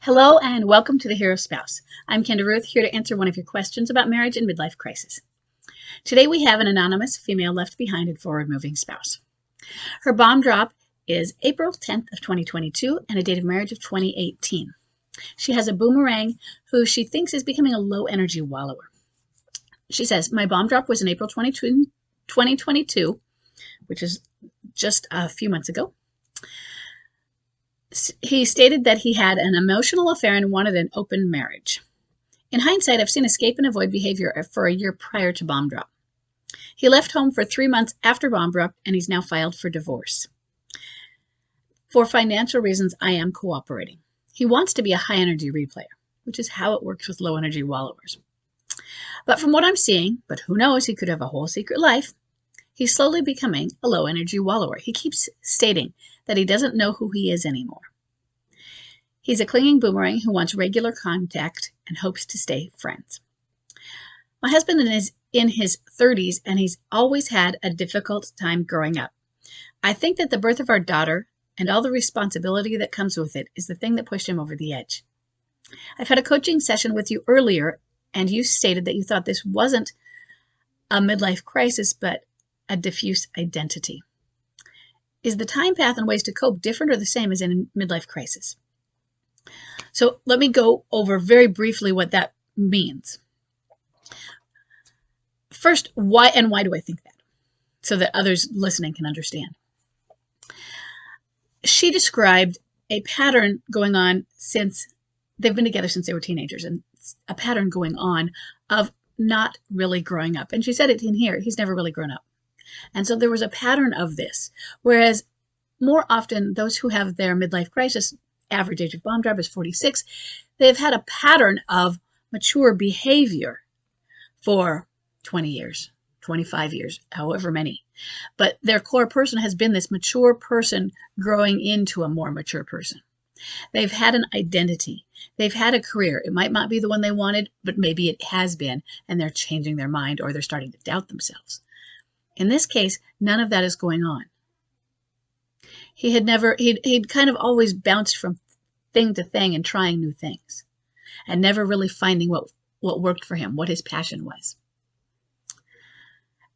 Hello and welcome to The Hero Spouse. I'm Kendra Ruth, here to answer one of your questions about marriage and midlife crisis. Today we have an anonymous female left behind and forward moving spouse. Her bomb drop is April 10th of 2022 and a date of marriage of 2018. She has a boomerang who she thinks is becoming a low-energy wallower. She says, my bomb drop was in April 2022, which is just a few months ago. He stated that he had an emotional affair and wanted an open marriage. In hindsight, I've seen escape and avoid behavior for a year prior to bomb drop. He left home for 3 months after bomb drop, and he's now filed for divorce. For financial reasons, I am cooperating. He wants to be a high-energy replayer, which is how it works with low-energy wallowers. But from what I'm seeing, but who knows, he could have a whole secret life, he's slowly becoming a low-energy wallower. He keeps stating that he doesn't know who he is anymore. He's a clinging boomerang who wants regular contact and hopes to stay friends. My husband is in his 30s, and he's always had a difficult time growing up. I think that the birth of our daughter and all the responsibility that comes with it is the thing that pushed him over the edge. I've had a coaching session with you earlier, and you stated that you thought this wasn't a midlife crisis, but a diffuse identity. Is the time path and ways to cope different or the same as in a midlife crisis? So let me go over very briefly what that means. First, why do I think that? So that others listening can understand. She described a pattern going on since they've been together since they were teenagers, and a pattern going on of not really growing up. And she said it in here, he's never really grown up. And so there was a pattern of this, whereas more often those who have their midlife crisis, average age of bomb drop is 46, they've had a pattern of mature behavior for 20 years, 25 years, however many. But their core person has been this mature person growing into a more mature person. They've had an identity. They've had a career. It might not be the one they wanted, but maybe it has been, and they're changing their mind or they're starting to doubt themselves. In this case, none of that is going on. He'd kind of always bounced from thing to thing and trying new things and never really finding what worked for him, what his passion was.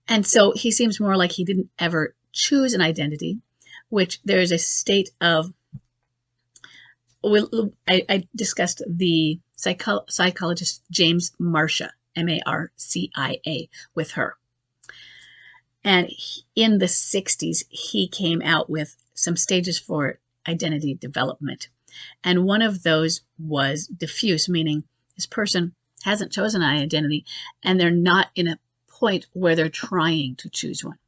And so he seems more like he didn't ever choose an identity, which there is a state of, I discussed the psychologist James Marcia, M-A-R-C-I-A, with her. And in the 60s, he came out with some stages for identity development. And one of those was diffuse, meaning this person hasn't chosen an identity and they're not in a point where they're trying to choose one.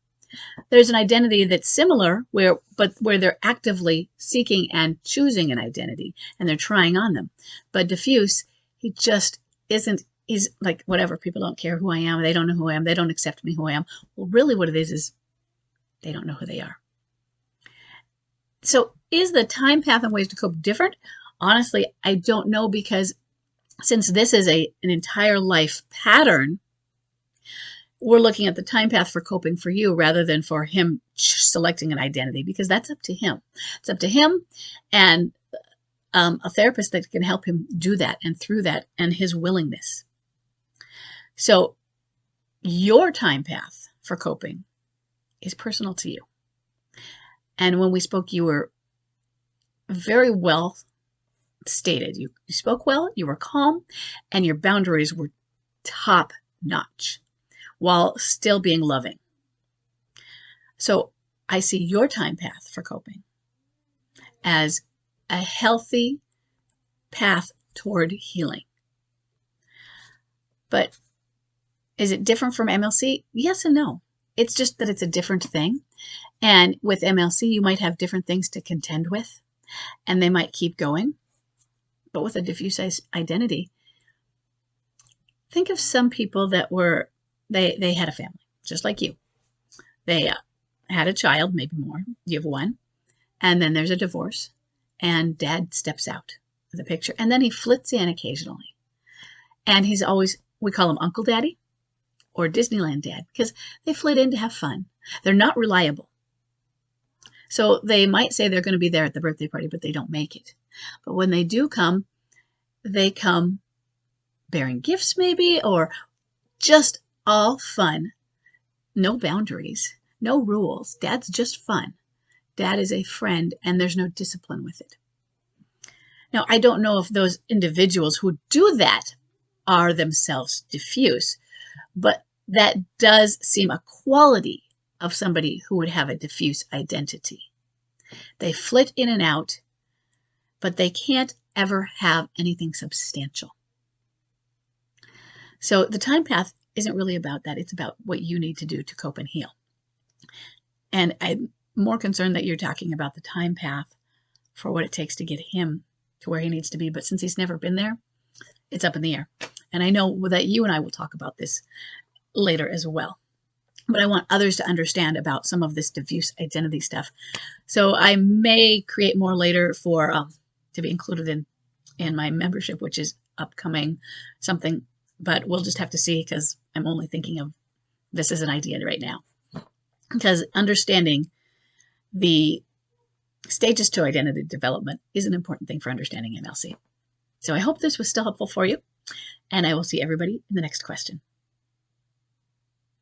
There's an identity that's similar, where they're actively seeking and choosing an identity and they're trying on them. But diffuse, he just isn't. He's like, whatever, people don't care who I am. They don't know who I am. They don't accept me who I am. Well, really what it is they don't know who they are. So is the time path and ways to cope different? Honestly, I don't know, because since this is an entire life pattern, we're looking at the time path for coping for you rather than for him selecting an identity, because that's up to him. It's up to him and a therapist that can help him do that and through that, and his willingness. So your time path for coping is personal to you. And when we spoke, you were very well stated. You spoke well, you were calm, and your boundaries were top notch while still being loving. So I see your time path for coping as a healthy path toward healing. But is it different from MLC? Yes and no. It's just that it's a different thing. And with MLC, you might have different things to contend with, and they might keep going. But with a diffuse identity, think of some people that were, they had a family, just like you. They had a child, maybe more. You have one. And then there's a divorce, and dad steps out of the picture. And then he flits in occasionally. And he's always, we call him Uncle Daddy or Disneyland Dad, because they flit in to have fun. They're not reliable. So they might say they're going to be there at the birthday party, but they don't make it. But when they do come, they come bearing gifts maybe, or just all fun. No boundaries, no rules. Dad's just fun. Dad is a friend, and there's no discipline with it. Now, I don't know if those individuals who do that are themselves diffuse, but that does seem a quality of somebody who would have a diffuse identity. They flit in and out, but they can't ever have anything substantial. So the time path isn't really about that. It's about what you need to do to cope and heal. And I'm more concerned that you're talking about the time path for what it takes to get him to where he needs to be. But since he's never been there, it's up in the air. And I know that you and I will talk about this later as well. But I want others to understand about some of this diffuse identity stuff. So I may create more later for to be included in my membership, which is upcoming something. But we'll just have to see, because I'm only thinking of this as an idea right now. Because understanding the stages to identity development is an important thing for understanding MLC. So I hope this was still helpful for you, and I will see everybody in the next question.